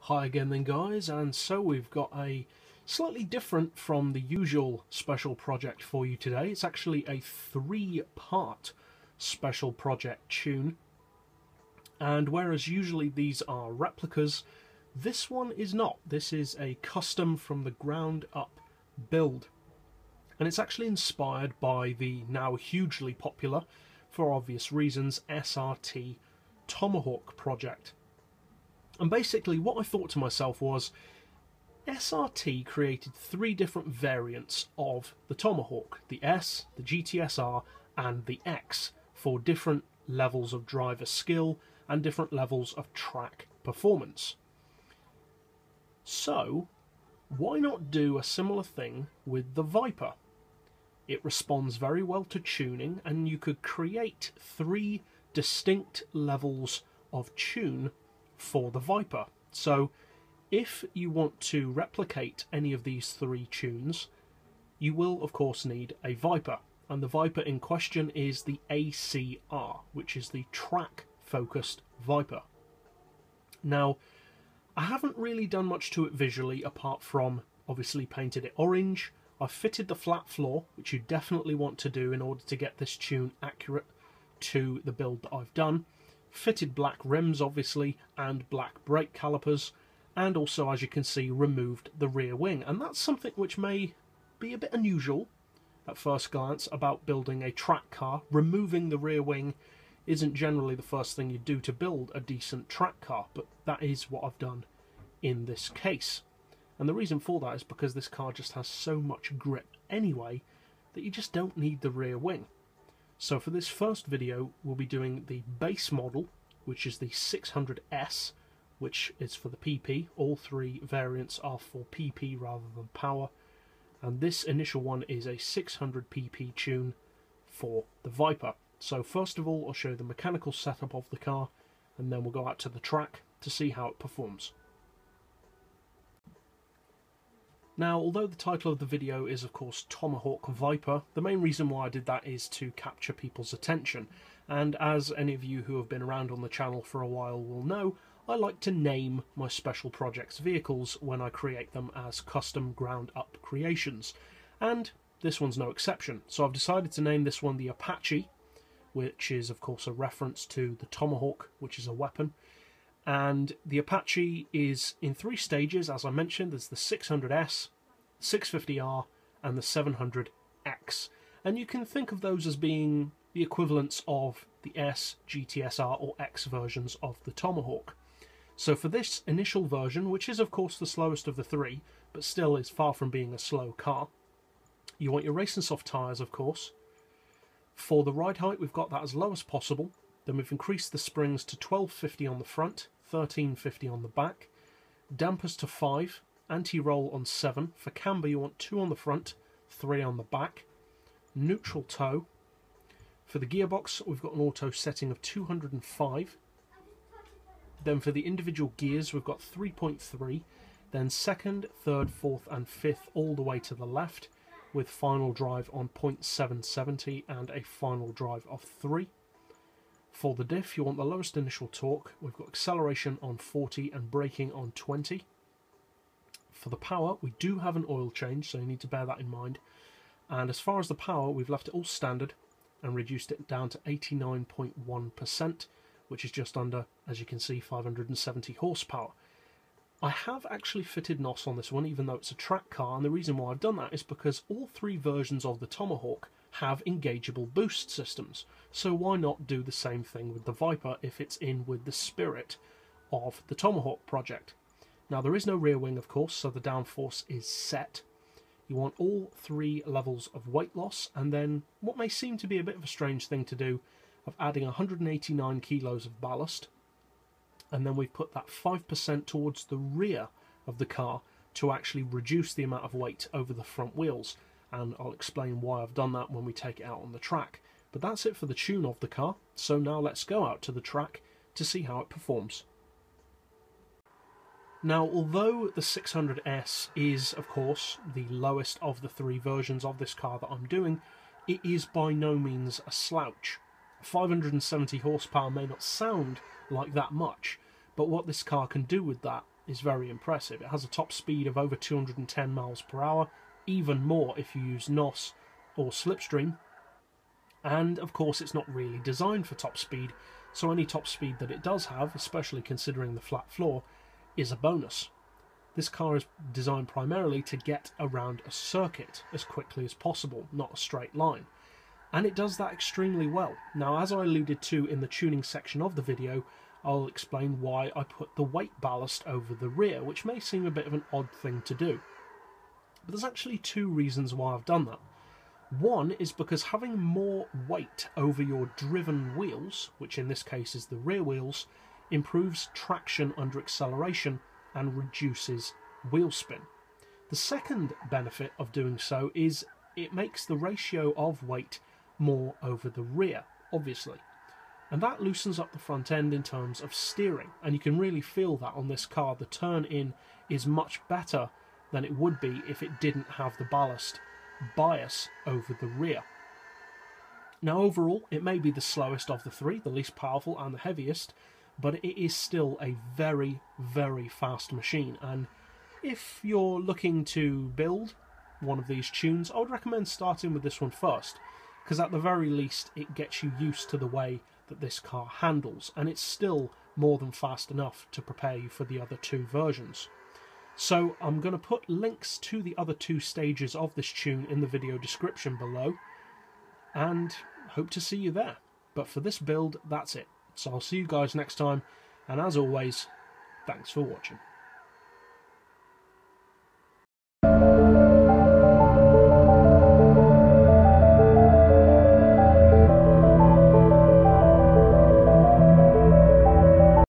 Hi again then guys, and so we've got a slightly different from the usual special project for you today. It's actually a 3-part special project tune, and whereas usually these are replicas, this one is not. This is a custom from the ground up build, and it's actually inspired by the now hugely popular, for obvious reasons, SRT Tomahawk project. And basically what I thought to myself was, SRT created 3 different variants of the Tomahawk, the S, the GTSR and the X, for different levels of driver skill and different levels of track performance. So why not do a similar thing with the Viper? It responds very well to tuning, and you could create 3 distinct levels of tune for the Viper. So if you want to replicate any of these 3 tunes, you will of course need a Viper, and the Viper in question is the ACR, which is the track focused Viper. Now, I haven't really done much to it visually apart from obviously painted it orange. I've fitted the flat floor, which you definitely want to do in order to get this tune accurate to the build that I've done. Fitted black rims obviously, and black brake calipers, and also, as you can see, removed the rear wing. And that's something which may be a bit unusual at first glance about building a track car. Removing the rear wing isn't generally the first thing you do to build a decent track car, but that is what I've done in this case. And the reason for that is because this car just has so much grip anyway that you just don't need the rear wing. So for this first video we'll be doing the base model, which is the 600S, which is for the PP. All 3 variants are for PP rather than power, and this initial one is a 600 PP tune for the Viper. So first of all I'll show you the mechanical setup of the car, and then we'll go out to the track to see how it performs. Now, although the title of the video is of course Tomahawk Viper, the main reason why I did that is to capture people's attention, and as any of you who have been around on the channel for a while will know, I like to name my special projects vehicles when I create them as custom ground up creations, and this one's no exception. So I've decided to name this one the Apache, which is of course a reference to the Tomahawk, which is a weapon. And the Apache is in 3 stages, as I mentioned. There's the 600S, 650R and the 700X. And you can think of those as being the equivalents of the S, GTSR or X versions of the Tomahawk. So for this initial version, which is of course the slowest of the 3, but still is far from being a slow car, you want your racing soft tyres of course. For the ride height we've got that as low as possible. Then we've increased the springs to 1250 on the front, 1350 on the back, dampers to 5, anti-roll on 7, for camber you want 2 on the front, 3 on the back, neutral toe. For the gearbox we've got an auto setting of 205, then for the individual gears we've got 3.3, then 2nd, 3rd, 4th and 5th all the way to the left, with final drive on 0.770 and a final drive of 3. For the diff, you want the lowest initial torque. We've got acceleration on 40 and braking on 20. For the power, we do have an oil change, so you need to bear that in mind. And as far as the power, we've left it all standard and reduced it down to 89.1%, which is just under, as you can see, 570 horsepower. I have actually fitted NOS on this one, even though it's a track car, and the reason why I've done that is because all 3 versions of the Tomahawk have engageable boost systems, so why not do the same thing with the Viper if it's in with the spirit of the Tomahawk project. Now there is no rear wing of course, so the downforce is set. You want all 3 levels of weight loss, and then what may seem to be a bit of a strange thing to do, of adding 189 kilos of ballast, and then we've put that 5% towards the rear of the car to actually reduce the amount of weight over the front wheels. And I'll explain why I've done that when we take it out on the track. But that's it for the tune of the car, so now let's go out to the track to see how it performs. Now, although the 600S is of course the lowest of the 3 versions of this car that I'm doing, it is by no means a slouch. 570 horsepower may not sound like that much, but what this car can do with that is very impressive. It has a top speed of over 210 miles per hour, even more if you use NOS or slipstream. And of course it's not really designed for top speed, so any top speed that it does have, especially considering the flat floor, is a bonus. This car is designed primarily to get around a circuit as quickly as possible, not a straight line. And it does that extremely well. Now, as I alluded to in the tuning section of the video, I'll explain why I put the weight ballast over the rear, which may seem a bit of an odd thing to do. But there's actually two reasons why I've done that. One is because having more weight over your driven wheels, which in this case is the rear wheels, improves traction under acceleration and reduces wheel spin. The second benefit of doing so is it makes the ratio of weight more over the rear, obviously. And that loosens up the front end in terms of steering, and you can really feel that on this car. The turn-in is much better than it would be if it didn't have the ballast bias over the rear. Now overall, it may be the slowest of the three, the least powerful and the heaviest, but it is still a very, very fast machine. And if you're looking to build one of these tunes, I would recommend starting with this one first, because at the very least it gets you used to the way that this car handles, and it's still more than fast enough to prepare you for the other two versions. So I'm going to put links to the other two stages of this tune in the video description below, and hope to see you there. But for this build, that's it. So I'll see you guys next time, and as always, thanks for watching.